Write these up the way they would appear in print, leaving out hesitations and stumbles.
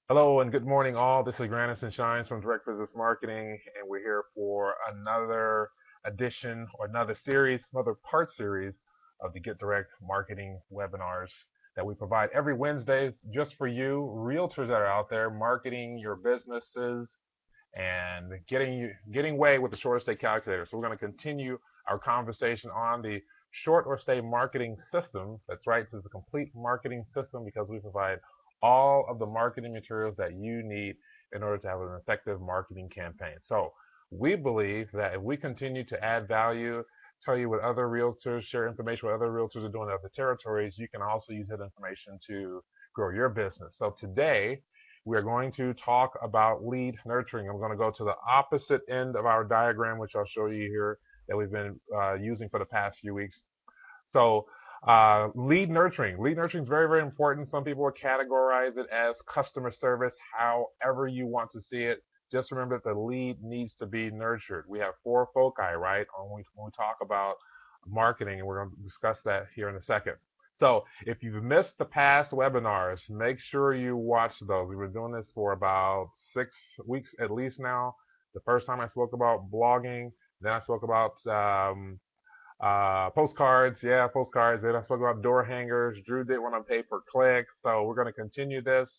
Hello and good morning, all. This is Granison Shines from Direct Business Marketing, and we're here for another edition or another series, another part series of the Get Direct Marketing webinars that we provide every Wednesday just for you, realtors that are out there marketing your businesses and getting away with the short or stay calculator. So we're going to continue our conversation on the short or stay marketing system. That's right, this is a complete marketing system because we provide all of the marketing materials that you need in order to have an effective marketing campaign. So we believe that if we continue to add value, tell you what other realtors, share information what other realtors are doing in other territories, you can also use that information to grow your business. So today we are going to talk about lead nurturing. I'm going to go to the opposite end of our diagram, which I'll show you here, that we've been using for the past few weeks. So lead nurturing. Lead nurturing is very, very important. Some people will categorize it as customer service, however you want to see it. Just remember that the lead needs to be nurtured. We have four foci, right, when we talk about marketing, and we're going to discuss that here in a second. So if you've missed the past webinars, make sure you watch those. We've been doing this for about 6 weeks at least now. The first time I spoke about blogging, then I spoke about postcards, yeah, postcards. Then I spoke about door hangers. Drew did one on pay per click. So we're going to continue this.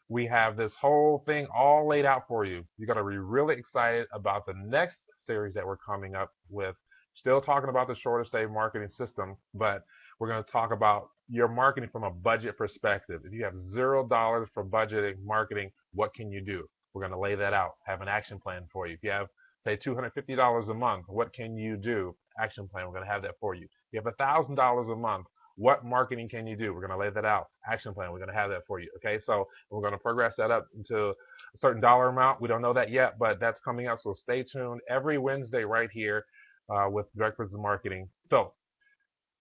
We have this whole thing all laid out for you. You got to be really excited about the next series that we're coming up with. Still talking about the shorter stay marketing system, but we're going to talk about your marketing from a budget perspective. If you have $0 for budgeting marketing, what can you do? We're going to lay that out, have an action plan for you. If you have, say, $250 a month, what can you do? Action plan, we're going to have that for you. If you have $1,000 a month, what marketing can you do? We're going to lay that out. Action plan, we're going to have that for you. Okay, so we're going to progress that up into a certain dollar amount. We don't know that yet, but that's coming up. So stay tuned every Wednesday right here with Direct Business Marketing. So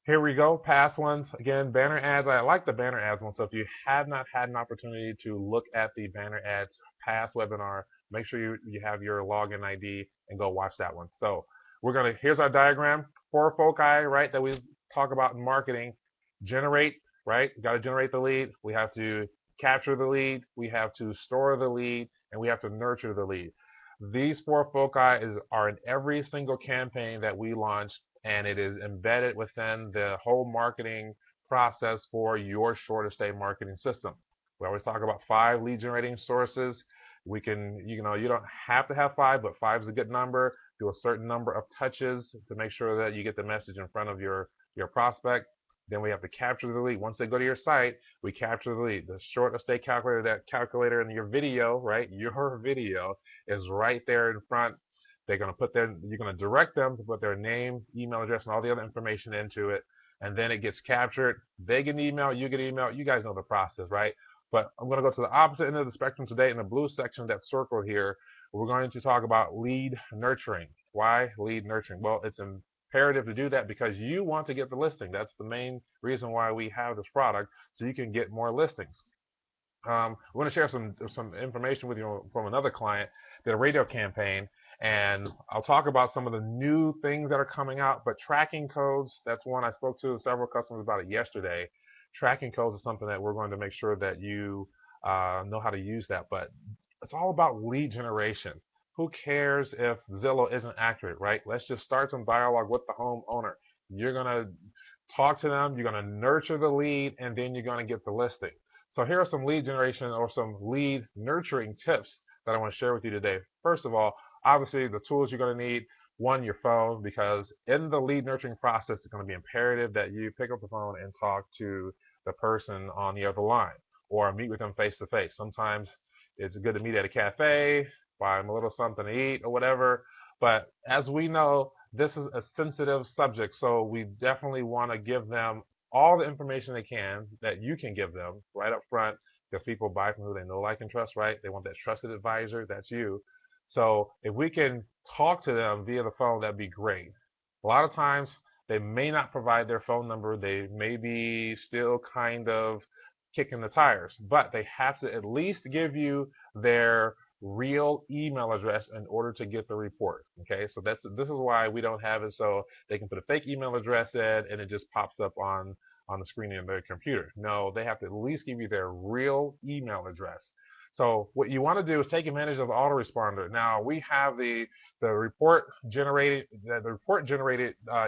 here we go. Past ones. Again, banner ads. I like the banner ads one. So if you have not had an opportunity to look at the banner ads past webinar, make sure you have your login ID and go watch that one. So here's our diagram. Four foci, right, that we talk about in marketing. Generate, right? We got to generate the lead. We have to capture the lead. We have to store the lead, and we have to nurture the lead. These four foci are in every single campaign that we launch, and it is embedded within the whole marketing process for your shorter stay marketing system. We always talk about 5 lead generating sources. You don't have to have 5, but 5 is a good number. Do a certain number of touches to make sure that you get the message in front of your prospect. Then we have to capture the lead. Once they go to your site, we capture the lead. The short stay calculator, that calculator in your video, right? Your video is right there in front. You're going to direct them to put their name, email address, and all the other information into it. And then it gets captured. They get an email, you get an email. You guys know the process, right? But I'm going to go to the opposite end of the spectrum today in the blue section that's circled here. We're going to talk about lead nurturing. Why lead nurturing? Well, it's imperative to do that because you want to get the listing. That's the main reason why we have this product, so you can get more listings. I want to share some information with you from another client, did a radio campaign, and I'll talk about some of the new things that are coming out. But tracking codes, that's one I spoke to several customers about it yesterday. Tracking codes is something that we're going to make sure that you know how to use that. But it's all about lead generation. Who cares if Zillow isn't accurate, right? Let's just start some dialogue with the homeowner. You're going to talk to them, you're going to nurture the lead, and then you're going to get the listing. So here are some lead generation or some lead nurturing tips that I want to share with you today. First of all, obviously the tools you're going to need. One, your phone, because in the lead nurturing process, it's going to be imperative that you pick up the phone and talk to the person on the other line or meet with them face to face. Sometimes it's good to meet at a cafe, buy them a little something to eat or whatever. But as we know, this is a sensitive subject, so we definitely want to give them all the information they can that you can give them right up front, because people buy from who they know, like, and trust, right? They want that trusted advisor. That's you. So if we can talk to them via the phone, that'd be great. A lot of times they may not provide their phone number. They may be still kind of kicking the tires, but they have to at least give you their real email address in order to get the report. Okay, so this is why we don't have it so they can put a fake email address in and it just pops up on on the screen of their computer. No, they have to at least give you their real email address. So what you want to do is take advantage of the autoresponder. Now we have the report generated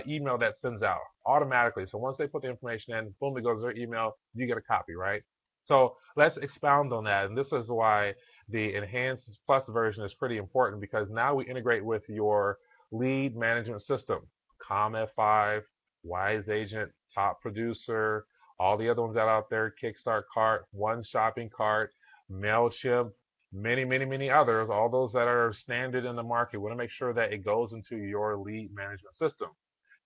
email that sends out automatically. So once they put the information in, boom, it goes to their email. You get a copy, right? So let's expound on that. And this is why the Enhanced Plus version is pretty important, because now we integrate with your lead management system, ComF5, Wise Agent, Top Producer, all the other ones that are out there, Kickstart Cart, One Shopping Cart, MailChimp, many others, all those that are standard in the market. We want to make sure that it goes into your lead management system.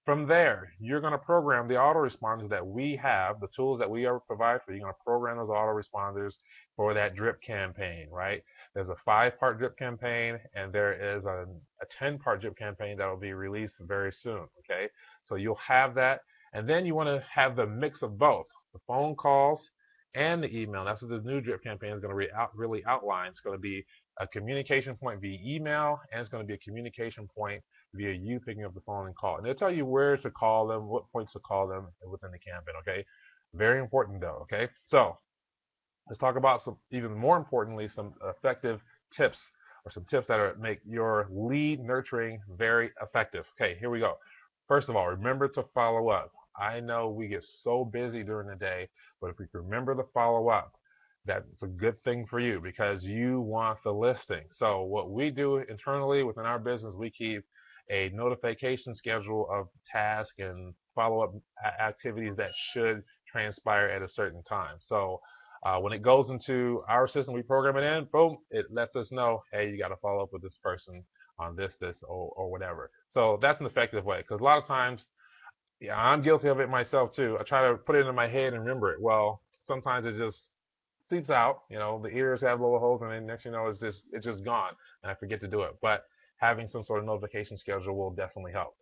From there, you're going to program the autoresponders that we have, the tools that we provide for you. You're going to program those autoresponders for that drip campaign, right? There's a 5-part drip campaign, and there is a 10-part drip campaign that will be released very soon, okay? So you'll have that, and then you want to have the mix of both, the phone calls and the email. That's what the new drip campaign is going to really outline. It's going to be a communication point via email, and it's going to be a communication point via you picking up the phone and call. And they'll tell you where to call them, what points to call them within the campaign, okay? Very important though, okay? So let's talk about some, even more importantly, some effective tips, or some tips that make your lead nurturing very effective. Okay, here we go. First of all, remember to follow up. I know we get so busy during the day, but if we can remember to follow up, that's a good thing for you, because you want the listing. So what we do internally within our business, we keep a notification schedule of tasks and follow-up activities that should transpire at a certain time. So when it goes into our system, we program it in, boom, it lets us know, hey, you got to follow up with this person on this, or whatever. So that's an effective way, because a lot of times, yeah, I'm guilty of it myself too. I try to put it in my head and remember it. Well, sometimes it just seeps out. You know, the ears have little holes, and then next you know, it's just gone, and I forget to do it. But having some sort of notification schedule will definitely help.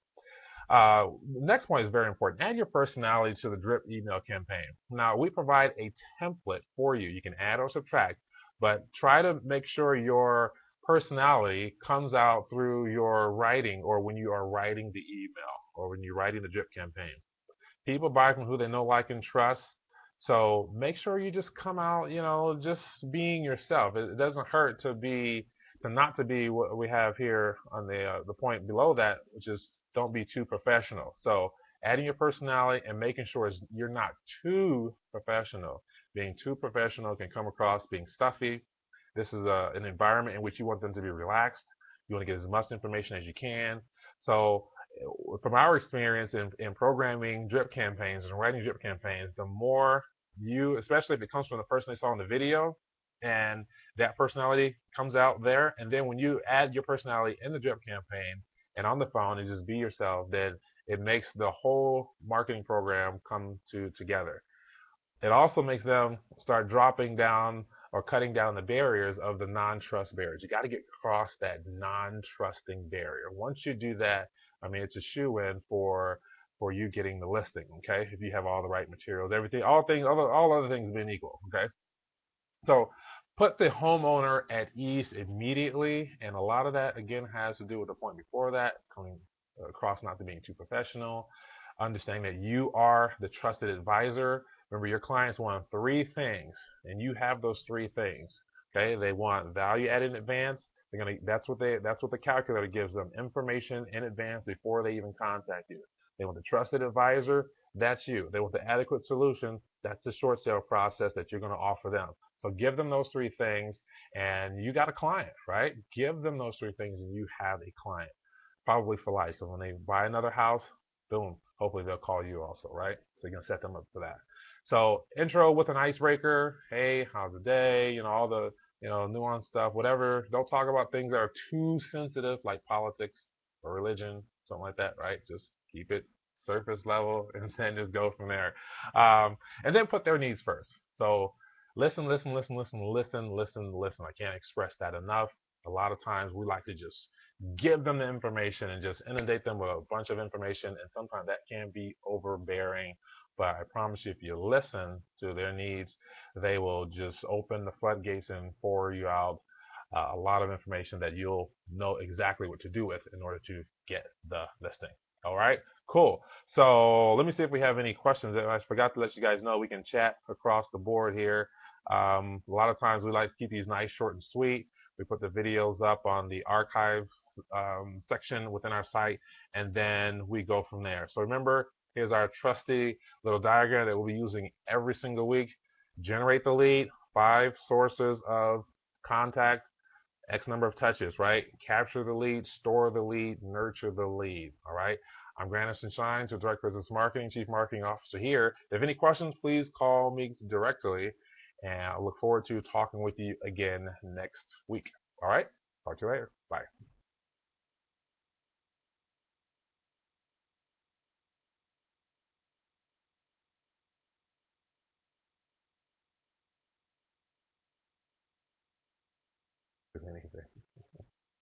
Next point is very important. Add your personality to the drip email campaign. Now, we provide a template for you. You can add or subtract, but try to make sure your personality comes out through your writing, or when you are writing the email, or when you're writing the drip campaign. People buy from who they know, like, and trust. So make sure you just come out, just being yourself. It doesn't hurt not to be what we have here on the point below that, which is don't be too professional. So adding your personality and making sure you're not too professional. Being too professional can come across being stuffy. This is an environment in which you want them to be relaxed. You want to get as much information as you can. So from our experience in programming drip campaigns and writing drip campaigns, the more you, especially if it comes from the person they saw in the video, and that personality comes out there, and then when you add your personality in the drip campaign and on the phone and just be yourself, then it makes the whole marketing program come together. It also makes them start dropping down or cutting down the barriers of the non-trust barriers. You got to get across that non-trusting barrier. Once you do that, I mean, it's a shoe-in for you getting the listing. Okay, if you have all the right materials, everything, all other things being equal. Okay, so put the homeowner at ease immediately, and a lot of that again has to do with the point before that, coming across not to being too professional, understanding that you are the trusted advisor. Remember, your clients want 3 things, and you have those 3 things. Okay, they want value added in advance. That's what the calculator gives them, information in advance before they even contact you. They want the trusted advisor. That's you. They want the adequate solution. That's the short sale process that you're going to offer them. So give them those 3 things, and you got a client, right? Give them those 3 things, and you have a client, probably for life. Because when they buy another house, boom, hopefully they'll call you also, right? So you're gonna set them up for that. So intro with an icebreaker. Hey, how's the day? All the nuanced stuff, whatever. Don't talk about things that are too sensitive, like politics or religion, something like that, right? Just keep it surface level, and then just go from there. And then put their needs first. So listen. I can't express that enough. A lot of times we like to just give them the information and just inundate them with a bunch of information, and sometimes that can be overbearing. But I promise you, if you listen to their needs, they will just open the floodgates and pour you out a lot of information that you'll know exactly what to do with in order to get the listing. All right. Cool. So let me see if we have any questions. I forgot to let you guys know we can chat across the board here. A lot of times we like to keep these nice, short, and sweet. We put the videos up on the archive section within our site, and then we go from there. So remember, here's our trusty little diagram that we'll be using every single week. Generate the lead, 5 sources of contact, X number of touches, right? Capture the lead, store the lead, nurture the lead, all right? I'm Granison Shines, your Director of Business Marketing, Chief Marketing Officer here. If any questions, please call me directly, and I look forward to talking with you again next week. All right? Talk to you later. Bye. Anything.